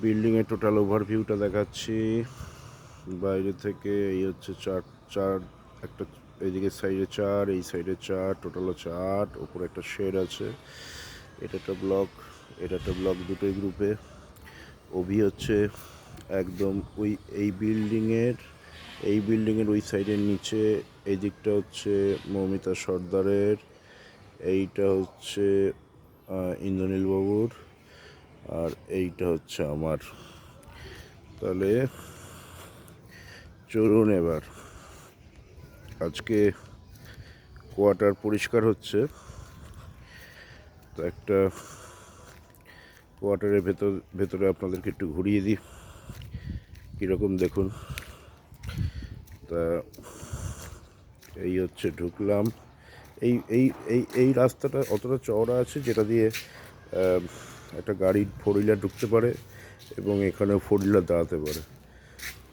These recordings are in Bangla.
বিল্ডিংয়ের টোটাল ওভারভিউটা দেখাচ্ছি বাইরে থেকে। এই হচ্ছে চার চার একটা, এইদিকে সাইডে চার, এই সাইডে চার, টোটাল হচ্ছে 8। ওপরে একটা শেড আছে। এটা একটা ব্লক, এটা একটা ব্লক, দুটোই গ্রুপে। ওভি হচ্ছে একদম ওই এই বিল্ডিংয়ের ওই সাইডের নিচে। এই দিকটা হচ্ছে মৌমিতা সর্দারের, এইটা হচ্ছে ইন্দ্রনীল বাবুর, আর এইটা হচ্ছে আমার। তাহলে চলুন এবার, আজকে কোয়ার্টার পরিষ্কার হচ্ছে, তো একটা কোয়ার্টারের ভেতরে আপনাদেরকে একটু ঘুরিয়ে দিই কীরকম দেখুন। তা এই হচ্ছে ঢুকলাম। এই এই এই এই রাস্তাটা অতটা চওড়া আছে যেটা দিয়ে একটা গাড়ি 4 হুইলার ঢুকতে পারে এবং এখানে 4 হুইলার দাঁড়াতে পারে।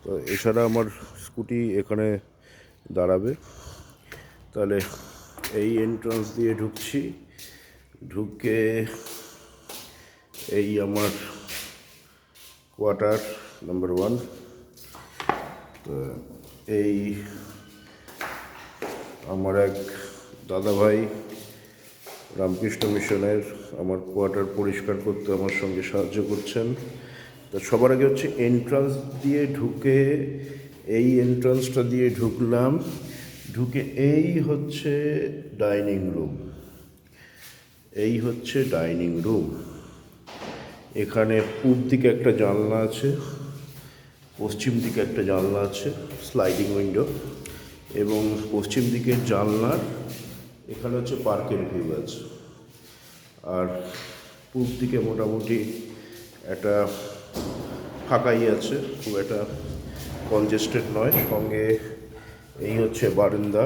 তো এছাড়া আমার স্কুটি এখানে দাঁড়াবে। তাহলে এই এন্ট্রান্স দিয়ে ঢুকছি, ঢুকে এই আমার কোয়ার্টার নাম্বার 1। তো এই আমার এক দাদাভাই রামকৃষ্ণ মিশনের আমার কোয়ার্টার পরিষ্কার করতে আমার সঙ্গে সাহায্য করছেন। তো সবার আগে হচ্ছে এন্ট্রান্স দিয়ে ঢুকে, এই এন্ট্রান্সটা দিয়ে ঢুকলাম, ঢুকে এই হচ্ছে ডাইনিং রুম। এই হচ্ছে ডাইনিং রুম। এখানে পূব দিকে একটা জানলা আছে, পশ্চিম দিকে একটা জানলা আছে, স্লাইডিং উইন্ডো, এবং পশ্চিম দিকের জানলার এখানে হচ্ছে পার্কের ভিউ আছে। আর পূব দিকে মোটামুটি একটা ফাঁকাই আছে, খুব একটা কনজেস্টেড নয়। সঙ্গে এই হচ্ছে বারান্দা,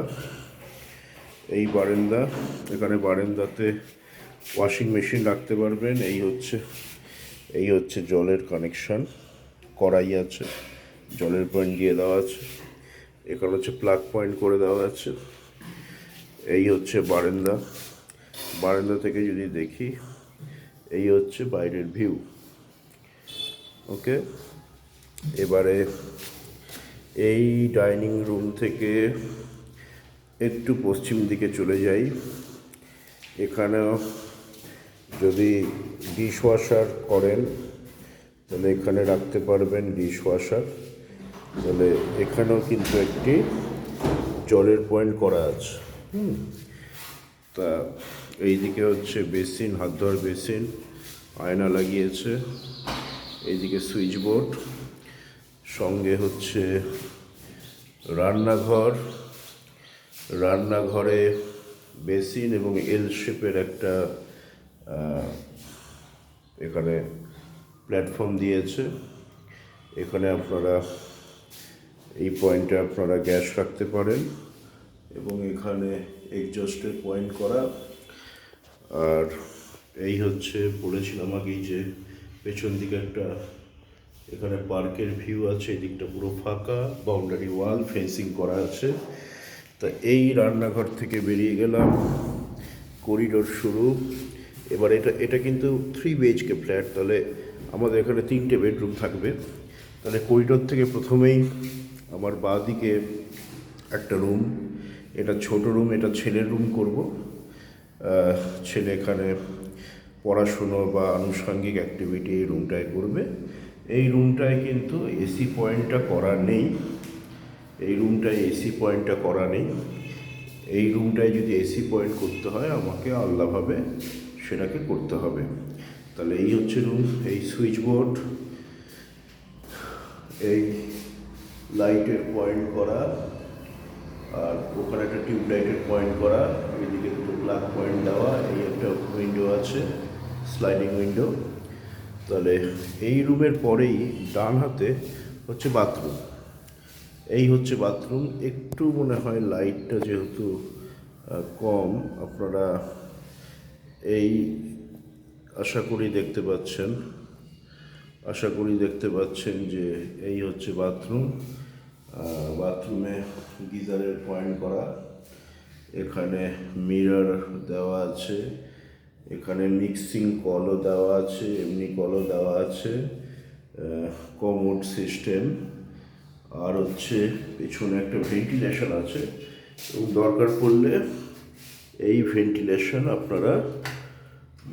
এই বারান্দা, এখানে বারান্দাতে ওয়াশিং মেশিন রাখতে পারবেন। এই হচ্ছে জলের কানেকশান, কড়াই আছে, জলের পয়েন্ট দিয়ে দেওয়া আছে, এখানে হচ্ছে প্লাগ পয়েন্ট করে দেওয়া আছে। এই হচ্ছে বারান্দা, বারান্দা থেকে যদি দেখি এই হচ্ছে বাইরের ভিউ। ওকে, এবারে এই ডাইনিং রুম থেকে একটু পশ্চিম দিকে চলে যাই। এখানেও যদি ডিশ ওয়াশার করেন তাহলে এখানে রাখতে পারবেন ডিশ ওয়াশার। তাহলে এখানেও কিন্তু একটি জলের পয়েন্ট করা আছে। তা এইদিকে হচ্ছে বেসিন, হাত ধোয়ার বেসিন, আয়না লাগিয়েছে, এইদিকে সুইচ বোর্ড, সঙ্গে হচ্ছে রান্নাঘর, রান্নাঘরে বেসিন এবং এল শেপের একটা এখানে প্ল্যাটফর্ম দিয়েছে। এখানে আপনারা এই পয়েন্টে আপনারা গ্যাস রাখতে পারেন এবং এখানে এক্সজস্টের পয়েন্ট করা। আর এই হচ্ছে বলেছিলাম আগেই যে পেছন দিকে একটা এখানে পার্কের ভিউ আছে, এদিকটা পুরো ফাঁকা, বাউন্ডারি ওয়াল, ফেন্সিং করা আছে। তা এই রান্নাঘর থেকে বেরিয়ে গেলাম, করিডোর শুরু। এবার এটা কিন্তু 3 BHK ফ্ল্যাট, তাহলে আমাদের এখানে 3টে বেডরুম থাকবে। তাহলে করিডোর থেকে প্রথমেই আমার বাঁ দিকে একটা রুম, এটা ছোট রুম, এটা ছেলের রুম করব। ছেলে এখানে পড়াশুনো বা আনুষঙ্গিক অ্যাক্টিভিটি এই রুমটায় করবে। এই রুমটায় কিন্তু এসি পয়েন্টটা করা নেই, এই রুমটায় এসি পয়েন্টটা করা নেই। এই রুমটায় যদি এসি পয়েন্ট করতে হয় আমাকে আলাদাভাবে সেটাকে করতে হবে। তাহলে এই হচ্ছে রুম, এই সুইচ বোর্ড, এই লাইটের পয়েন্ট করা, আর ওখানে একটা টিউবলাইটের পয়েন্ট করা, এদিকে দুটো প্লাগ পয়েন্ট দেওয়া, এই একটা উইন্ডো আছে, স্লাইডিং উইন্ডো। তাহলে এই রুমের পরেই ডান হাতে হচ্ছে বাথরুম। এই হচ্ছে বাথরুম। একটু মনে হয় লাইটটা যেহেতু কম, আপনারা এই আশা করি দেখতে পাচ্ছেন যে এই হচ্ছে বাথরুম। বাথরুমে গিজারের পয়েন্ট করা, এখানে মিরর দেওয়া আছে, এখানে মিক্সিং কলও দেওয়া আছে, এমনি কলও দেওয়া আছে, কমোড সিস্টেম, আর হচ্ছে পেছনে একটা ভেন্টিলেশন আছে, এবং দরকার পড়লে এই ভেন্টিলেশন আপনারা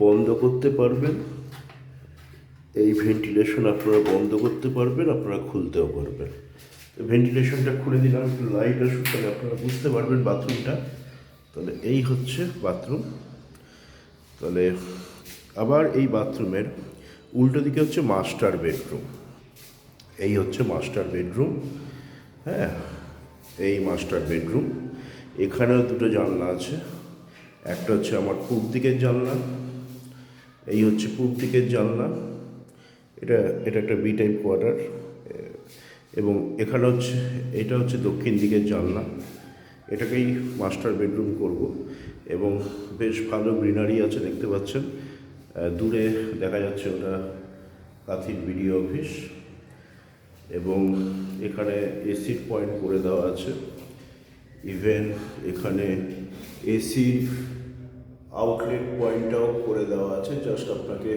বন্ধ করতে পারবেন। এই ভেন্টিলেশন আপনারা বন্ধ করতে পারবেন, আপনারা খুলতেও পারবেন। তো ভেন্টিলেশনটা খুলে দিলাম, একটু লাইট আসুক, তাহলে আপনারা বুঝতে পারবেন বাথরুমটা। তাহলে এই হচ্ছে বাথরুম। তাহলে আবার এই বাথরুমের উল্টো দিকে হচ্ছে মাস্টার বেডরুম। এই হচ্ছে মাস্টার বেডরুম। হ্যাঁ, এই মাস্টার বেডরুম। এখানেও দুটো জানলা আছে। একটা হচ্ছে আমার পূব দিকের জানলা, এই হচ্ছে পূব দিকের জানলা। এটা এটা একটা বি টাইপ কোয়ার্টার, এবং এখানে হচ্ছে এটা হচ্ছে দক্ষিণ দিকের জানলা। এটাকেই মাস্টার বেডরুম করব। এবং বেশ ভালো গ্রিনারি আছে, দেখতে পাচ্ছেন। দূরে দেখা যাচ্ছে ওটা কাথির বিডিও অফিস, এবং এখানে এসির পয়েন্ট করে দেওয়া আছে। ইভেন এখানে এসি আউটলেট পয়েন্টটাও করে দেওয়া আছে। জাস্ট আপনাকে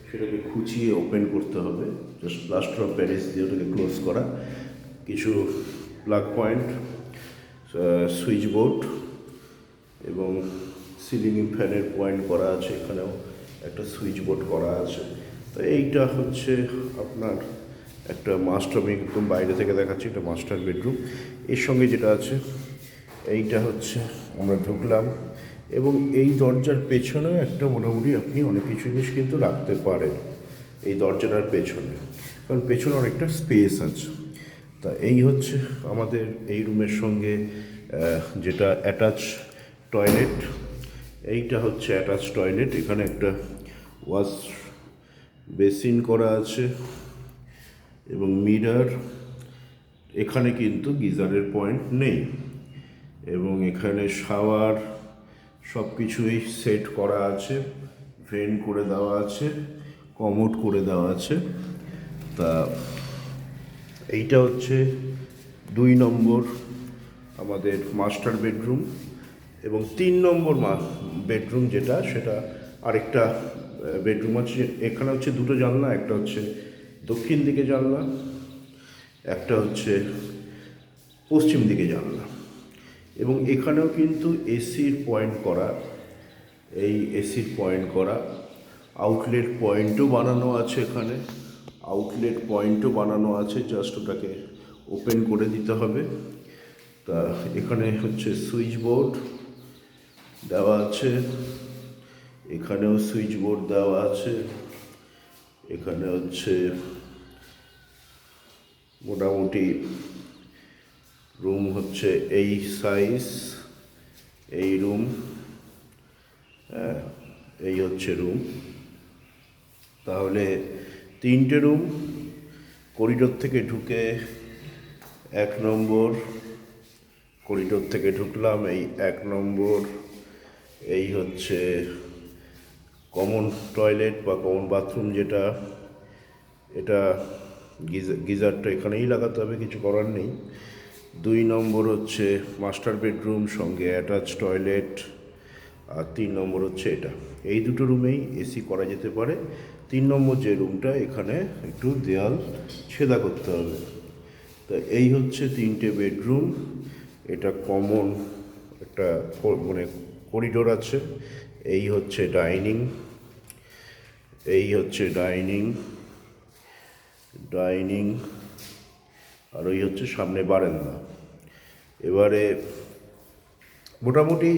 সেটাকে খুঁচিয়ে ওপেন করতে হবে, জাস্ট প্লাস্টার অফ প্যারিস দিয়ে ওটাকে ক্লোজ করা। কিছু প্লাগ পয়েন্ট, সুইচ বোর্ড এবং সিলিং ফ্যানের পয়েন্ট করা আছে। এখানেও একটা সুইচ বোর্ড করা আছে। তো এইটা হচ্ছে আপনার একটা মাস্টার, আমি একদম বাইরে থেকে দেখাচ্ছি, এটা মাস্টার বেডরুম। এর সঙ্গে যেটা আছে এইটা হচ্ছে আমরা ঢুকলাম, এবং এই দরজার পেছনেও একটা মোটামুটি আপনি অনেক কিছু জিনিস কিন্তু রাখতে পারেন এই দরজাটার পেছনে, কারণ পেছনে অনেকটা স্পেস আছে। তা এই হচ্ছে আমাদের এই রুমের সঙ্গে যেটা অ্যাটাচ টয়লেট। এইটা হচ্ছে অ্যাটাচ টয়লেট। এখানে একটা ওয়াশ বেসিন করা আছে এবং মিরর। এখানে কিন্তু গিজারের পয়েন্ট নেই, এবং এখানে শাওয়ার সব কিছুই সেট করা আছে, ভেন্ট করে দেওয়া আছে, কমোড করে দেওয়া আছে। তা এইটা হচ্ছে 2 নম্বর আমাদের মাস্টার বেডরুম। এবং 3 নম্বর বেডরুম যেটা, সেটা আরেকটা বেডরুম আছে। এখানে হচ্ছে দুটো জানলা, একটা হচ্ছে দক্ষিণ দিকে জানলা, একটা হচ্ছে পশ্চিম দিকে জানলা। এবং এখানেও কিন্তু এসির পয়েন্ট করা, এই এসির পয়েন্ট করা। আউটলেট পয়েন্টও বানানো আছে এখানে, আউটলেট পয়েন্টও বানানো আছে, জাস্ট ওটাকে ওপেন করে দিতে হবে। তা এখানে হচ্ছে সুইচ বোর্ড দেওয়া আছে, এখানেও সুইচ বোর্ড দেওয়া আছে। এখানে হচ্ছে মোটামুটি রুম হচ্ছে এই সাইজ, এই রুম। হ্যাঁ, এই হচ্ছে রুম। তাহলে 3টে রুম। করিডোর থেকে ঢুকে 1 নম্বর, করিডোর থেকে ঢুকলাম, এই 1 নম্বর। এই হচ্ছে কমন টয়লেট বা কমন বাথরুম যেটা, এটা গিজারটা এখানেই লাগাতে হবে, কিছু করার নেই। 2 নম্বর হচ্ছে মাস্টার বেডরুম সঙ্গে অ্যাটাচ টয়লেট, আর 3 নম্বর হচ্ছে এটা। এই দুটো রুমেই এসি করা যেতে পারে। 3 নম্বর যে রুমটা, এখানে একটু দেয়াল ছেদা করতে হবে। তা এই হচ্ছে 3টে বেডরুম। এটা কমন একটা মানে করিডোর আছে। এই হচ্ছে ডাইনিং, এই হচ্ছে ডাইনিং, ডাইনিং, আর ওই হচ্ছে সামনে বারান্দা। এবারে মোটামুটি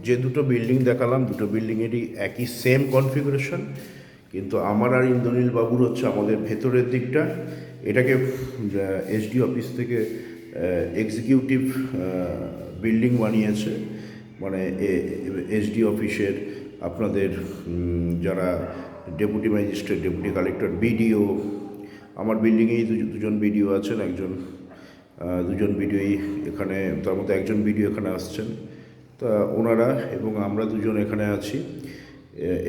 যে দুটো বিল্ডিং দেখালাম, দুটো বিল্ডিংয়েরই একই সেম কনফিগারেশন, কিন্তু আমার আর ইন্দ্রনীল বাবুর হচ্ছে আমাদের ভেতরের দিকটা। এটাকে এসডি অফিস থেকে এক্সিকিউটিভ বিল্ডিং বানিয়েছে, মানে এসডি অফিসের আপনাদের যারা deputy magistrate, deputy collector, BDO, আমার বিল্ডিংয়েই দুজন বিডিও আছেন, দুজন বিডিওই এখানে, তার মধ্যে একজন বিডিও এখানে আসছেন। তা ওনারা এবং আমরা দুজন এখানে আছি।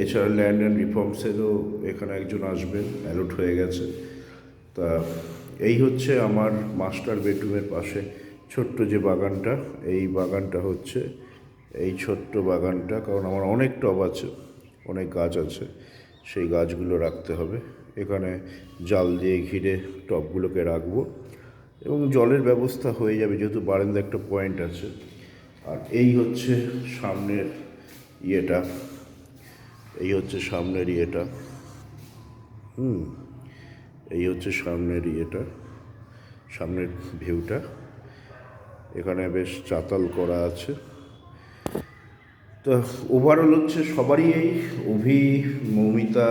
এছাড়া ল্যান্ড অ্যান্ড রিফর্মসেরও এখানে একজন আসবেন, অ্যালট হয়ে গেছে। তা এই হচ্ছে আমার মাস্টার বেডরুমের পাশে ছোট্ট যে বাগানটা, এই বাগানটা হচ্ছে এই ছোট্ট বাগানটা, কারণ আমার অনেক টব আছে, অনেক গাছ আছে। সেই গাছগুলো রাখতে হবে। এখানে জাল দিয়ে ঘিরে টবগুলোকে রাখবো এবং জলের ব্যবস্থা হয়ে যাবে, যেহেতু বারান্দা একটা পয়েন্ট আছে। আর এই হচ্ছে সামনের ইয়েটা, এই হচ্ছে সামনের ইয়েটা, এই হচ্ছে সামনের ইয়েটা, সামনের ভিউটা। এখানে বেশ চাতাল করা আছে। তো ওভারঅল হচ্ছে সবারই এই অভি, মৌমিতা,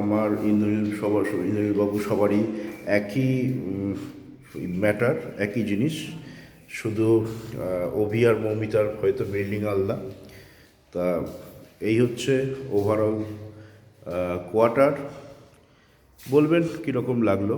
আমার ইন্দ্রনীলবাবু সবারই একই ম্যাটার, একই জিনিস। শুধু অভি আর মৌমিতার হয়তো বিল্ডিং আলাদা। তা এই হচ্ছে ওভারঅল কোয়ার্টার। বলবেন কীরকম লাগলো।